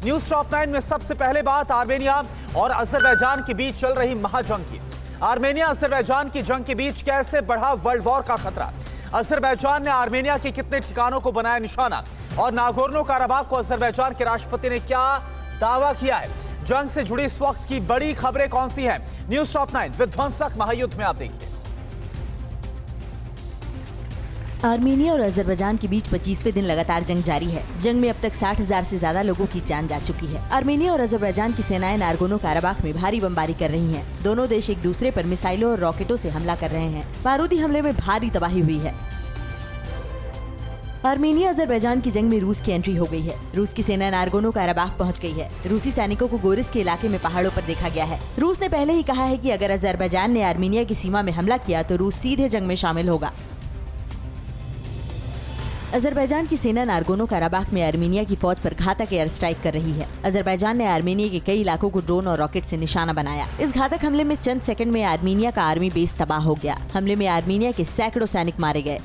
News top 9 में सबसे पहले बात आर्मेनिया और अजरबैजान के बीच चल रही महाजंग की। आर्मेनिया अजरबैजान की जंग के बीच कैसे बढ़ा वर्ल्ड वॉर का खतरा। अजरबैजान ने आर्मेनिया के कितने ठिकानों को बनाया निशाना और नागोर्नो काराबाख को अजरबैजान के राष्ट्रपति ने क्या दावा किया है। जंग से जुड़ी इस वक्त की बड़ी खबरें कौन सी हैं? न्यूज टॉप 9 विध्वंसक महायुद्ध में आप देखिए। आर्मेनिया और अजरबैजान के बीच 25वें दिन लगातार जंग जारी है। जंग में अब तक 60,000 से ज्यादा लोगों की जान जा चुकी है। आर्मेनिया और अजरबैजान की सेनाएं नागोर्नो काराबाख में भारी बमबारी कर रही हैं। दोनों देश एक दूसरे पर मिसाइलों और रॉकेटों से हमला कर रहे हैं। बारूदी हमले में भारी तबाही हुई है। आर्मेनिया अजरबैजान की जंग में रूस की एंट्री हो गई है। रूस की सेना नागोर्नो काराबाख पहुंच गई है। रूसी सैनिकों को गोरिस के इलाके में पहाड़ों पर देखा गया है। रूस ने पहले ही कहा है कि अगर अजरबैजान ने आर्मेनिया की सीमा में हमला किया तो रूस सीधे जंग में शामिल होगा। अजरबैजान की सेना नागोर्नो काराबाख में आर्मेनिया की फौज पर घातक एयर स्ट्राइक कर रही है। अजरबैजान ने आर्मेनिया के कई इलाकों को ड्रोन और रॉकेट से निशाना बनाया। इस घातक हमले में चंद सेकंड में आर्मेनिया का आर्मी बेस तबाह हो गया। हमले में आर्मेनिया के सैकड़ों सैनिक मारे गए।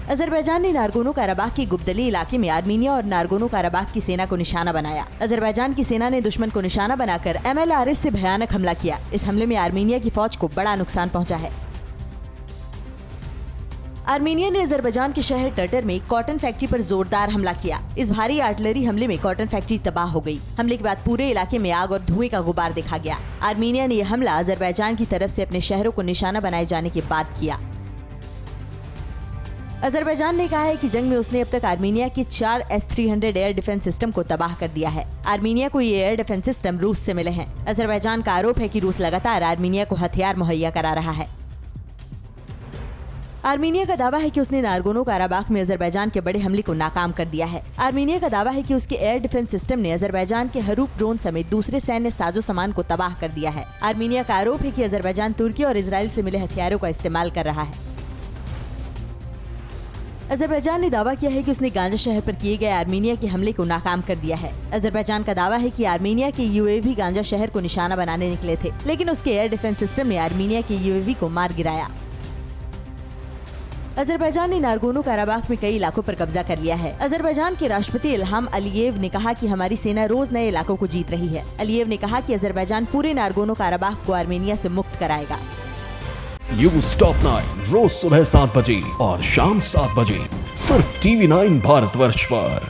अजरबैजान ने नागोर्नो काराबाख के गुब्दली इलाके में आर्मेनिया और नागोर्नो काराबाख की सेना को निशाना बनाया। अजरबैजान की सेना ने दुश्मन को निशाना बनाकर MLRS से भयानक हमला किया। इस हमले में आर्मेनिया की फौज को बड़ा नुकसान पहुंचा है। आर्मेनिया ने अजरबैजान के शहर टर्टर में कॉटन फैक्ट्री पर जोरदार हमला किया। इस भारी आर्टिलरी हमले में कॉटन फैक्ट्री तबाह हो गई। हमले के बाद पूरे इलाके में आग और धुएं का गुबार देखा गया। आर्मेनिया ने यह हमला अजरबैजान की तरफ से अपने शहरों को निशाना बनाए जाने के बाद किया। अजरबैजान ने कहा है कि जंग में उसने अब तक आर्मेनिया के 4 S-300 एयर डिफेंस सिस्टम को तबाह कर दिया है। आर्मेनिया को ये एयर डिफेंस सिस्टम रूस से मिले हैं। अजरबैजान का आरोप है कि रूस लगातार आर्मेनिया को हथियार मुहैया करा रहा है। आर्मेनिया का दावा है कि उसने नागोर्नो काराबाख में अजरबैजान के बड़े हमले को नाकाम कर दिया है। आर्मेनिया का दावा है कि उसके एयर डिफेंस सिस्टम ने अजरबैजान के हरूप ड्रोन समेत दूसरे सैन्य साजो सामान को तबाह कर दिया है। आर्मेनिया का आरोप है कि अजरबैजान तुर्की और इजराइल से मिले हथियारों का इस्तेमाल कर रहा है। अजरबैजान ने दावा किया है कि उसने गांजा शहर पर किए गए आर्मेनिया के हमले को नाकाम कर दिया है। अजरबैजान का दावा है कि आर्मेनिया के UAV गांजा शहर को निशाना बनाने निकले थे, लेकिन उसके एयर डिफेंस सिस्टम ने आर्मेनिया के UAV को मार गिराया। अजरबैजान ने नागोर्नो काराबाख में कई इलाकों पर कब्जा कर लिया है। अजरबैजान के राष्ट्रपति इल्हाम अलीयेव ने कहा कि हमारी सेना रोज नए इलाकों को जीत रही है। अलीयेव ने कहा कि अजरबैजान पूरे नागोर्नो काराबाख को आर्मेनिया से मुक्त कराएगा। न्यूज टॉप 9 रोज सुबह 7 बजे और शाम 7 बजे सिर्फ TV9 भारतवर्ष पर।